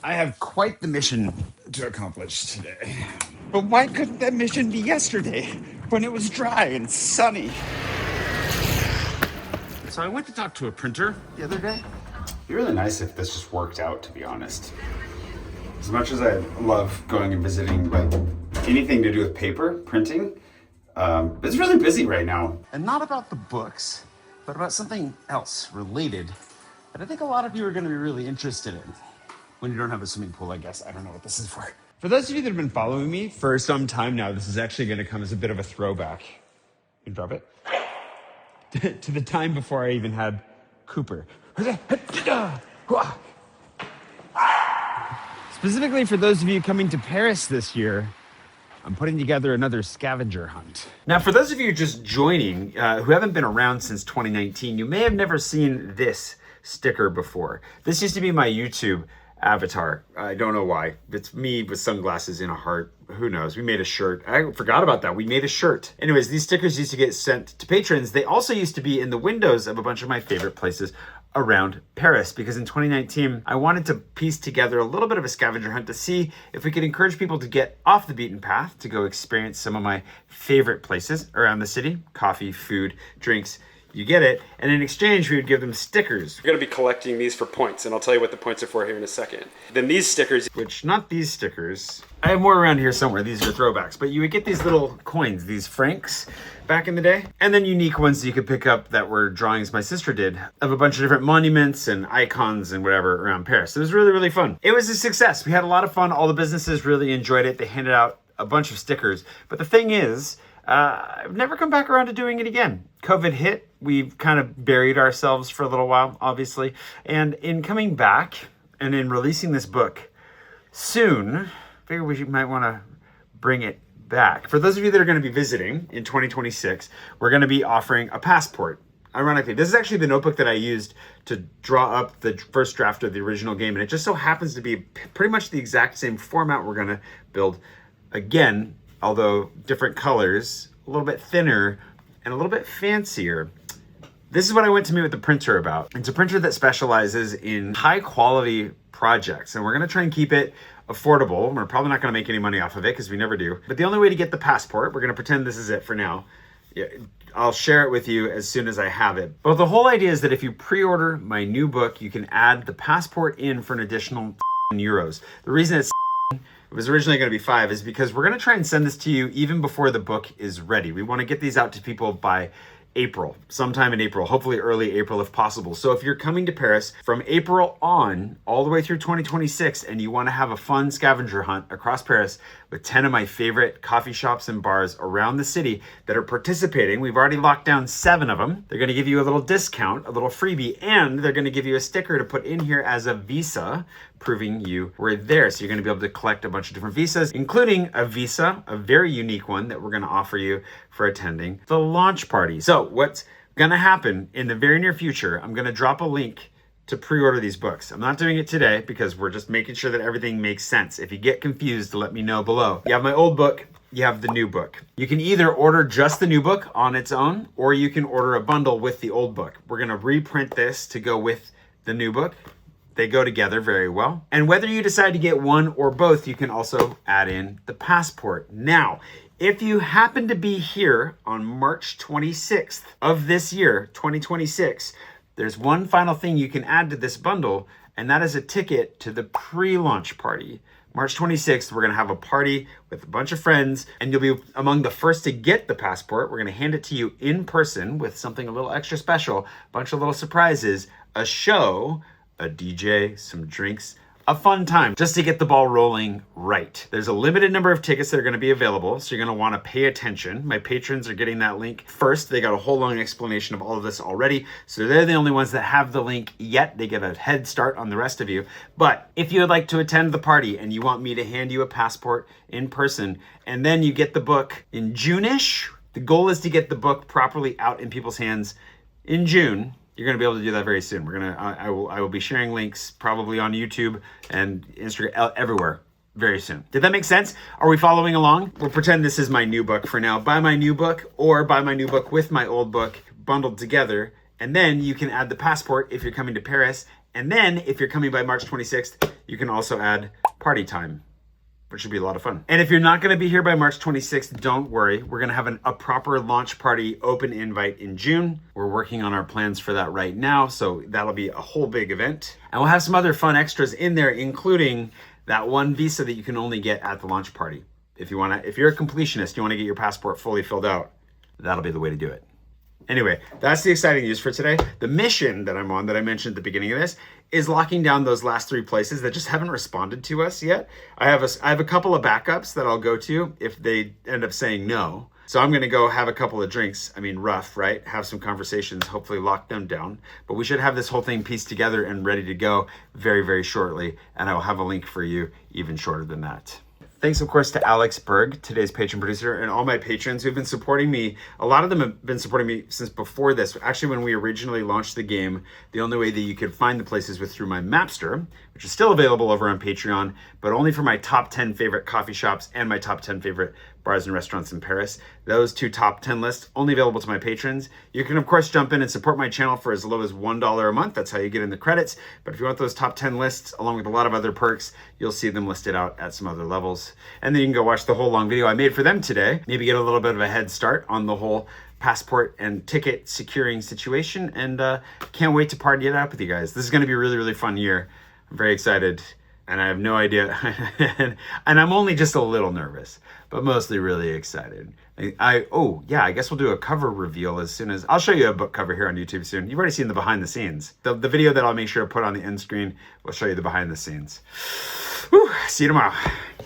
I have quite the mission to accomplish today. But why couldn't that mission be yesterday when it was dry and sunny? So I went to talk to a printer the other day. It'd be really nice if this just worked out, to be honest. As much as I love going and visiting, like anything to do with paper, printing, it's really busy right now. And not about the books, but about something else related that I think a lot of you are going to be really interested in. When you don't have a swimming pool, I guess. I don't know what this is for. For those of you that have been following me for some time now, this is actually going to come as a bit of a throwback. You can drop it. To the time before I even had Cooper. Specifically for those of you coming to Paris this year, I'm putting together another scavenger hunt. Now, for those of you just joining, who haven't been around since 2019, you may have never seen this sticker before. This used to be my YouTube avatar. I don't know why. It's me with sunglasses in a heart. Who knows? We made a shirt. I forgot about that. We made a shirt. Anyways, these stickers used to get sent to patrons. They also used to be in the windows of a bunch of my favorite places around Paris, because in 2019, I wanted to piece together a little bit of a scavenger hunt to see if we could encourage people to get off the beaten path, to go experience some of my favorite places around the city. Coffee, food, drinks, you get it. And in exchange, we would give them stickers. We're gonna be collecting these for points, and I'll tell you what the points are for here in a second. Then these stickers, which not these stickers, I have more around here somewhere. These are throwbacks, but you would get these little coins, these francs back in the day. And then unique ones that you could pick up that were drawings my sister did of a bunch of different monuments and icons and whatever around Paris. It was really, really fun. It was a success. We had a lot of fun. All the businesses really enjoyed it. They handed out a bunch of stickers. But the thing is, I've never come back around to doing it again. COVID hit. We've kind of buried ourselves for a little while, obviously. And in coming back and in releasing this book soon, I figure we might want to bring it back. For those of you that are going to be visiting in 2026, we're going to be offering a passport. Ironically, this is actually the notebook that I used to draw up the first draft of the original game. And it just so happens to be pretty much the exact same format we're going to build again, although different colors, a little bit thinner and a little bit fancier. This is what I went to meet with the printer about. It's a printer that specializes in high quality projects, and we're gonna try and keep it affordable. We're probably not gonna make any money off of it because we never do. But the only way to get the passport, we're gonna pretend this is it for now. Yeah, I'll share it with you as soon as I have it. But the whole idea is that if you pre-order my new book, you can add the passport in for an additional €. The reason it was originally going to be 5 is because we're going to try and send this to you even before the book is ready. We want to get these out to people by April, sometime in April, hopefully early April if possible. So if you're coming to Paris from April on, all the way through 2026, and you want to have a fun scavenger hunt across Paris with 10 of my favorite coffee shops and bars around the city that are participating, we've already locked down 7 of them. They're going to give you a little discount, a little freebie, and they're going to give you a sticker to put in here as a visa, proving you were there. So you're going to be able to collect a bunch of different visas, including a visa, a very unique one that we're going to offer you for attending the launch party. So what's going to happen in the very near future, I'm going to drop a link to pre-order these books. I'm not doing it today because we're just making sure that everything makes sense. If you get confused, let me know below. You have my old book, you have the new book. You can either order just the new book on its own, or you can order a bundle with the old book. We're going to reprint this to go with the new book. They go together very well. And whether you decide to get one or both, you can also add in the passport. Now, if you happen to be here on March 26th of this year, 2026, there's one final thing you can add to this bundle, and that is a ticket to the pre-launch party. March 26th, we're gonna have a party with a bunch of friends, and you'll be among the first to get the passport. We're gonna hand it to you in person with something a little extra special, a bunch of little surprises, a show, a DJ, some drinks, a fun time just to get the ball rolling right. There's a limited number of tickets that are going to be available, so you're going to want to pay attention. My patrons are getting that link first. They got a whole long explanation of all of this already, so they're the only ones that have the link yet. They get a head start on the rest of you. But if you would like to attend the party and you want me to hand you a passport in person, and then you get the book in June-ish, the goal is to get the book properly out in people's hands in June. You're going to be able to do that very soon. I will be sharing links probably on YouTube and Instagram, everywhere very soon. Did that make sense? Are we following along? We'll pretend this is my new book for now. Buy my new book or buy my new book with my old book bundled together. And then you can add the passport if you're coming to Paris. And then if you're coming by March 26th, you can also add party time, which should be a lot of fun. And if you're not gonna be here by March 26th, don't worry. We're gonna have a proper launch party open invite in June. We're working on our plans for that right now, so that'll be a whole big event. And we'll have some other fun extras in there, including that one visa that you can only get at the launch party. If you're a completionist, you wanna get your passport fully filled out, that'll be the way to do it. Anyway, that's the exciting news for today. The mission that I'm on, that I mentioned at the beginning of this, is locking down those last 3 places that just haven't responded to us yet. I have a couple of backups that I'll go to if they end up saying no. So I'm gonna go have a couple of drinks. I mean, rough, right? Have some conversations, hopefully lock them down. But we should have this whole thing pieced together and ready to go very, very shortly. And I will have a link for you even shorter than that. Thanks, of course, to Alix, Berg, today's patron producer, and all my patrons who've been supporting me. A lot of them have been supporting me since before this. Actually, when we originally launched the game, the only way that you could find the places was through my Mapster, which is still available over on Patreon, but only for my top 10 favorite coffee shops and my top 10 favorite bars and restaurants in Paris. Those 2 top 10 lists only available to my patrons. You can, of course, jump in and support my channel for as low as $1 a month. That's how you get in the credits. But if you want those top 10 lists, along with a lot of other perks, you'll see them listed out at some other levels. And then you can go watch the whole long video I made for them today. Maybe get a little bit of a head start on the whole passport and ticket securing situation. And can't wait to party it up with you guys. This is going to be a really, really fun year. I'm very excited. And I have no idea. And I'm only just a little nervous, but mostly really excited. I guess we'll do a cover reveal as soon as, I'll show you a book cover here on YouTube soon. You've already seen the behind the scenes. The video that I'll make sure to put on the end screen will show you the behind the scenes. Whew, see you tomorrow.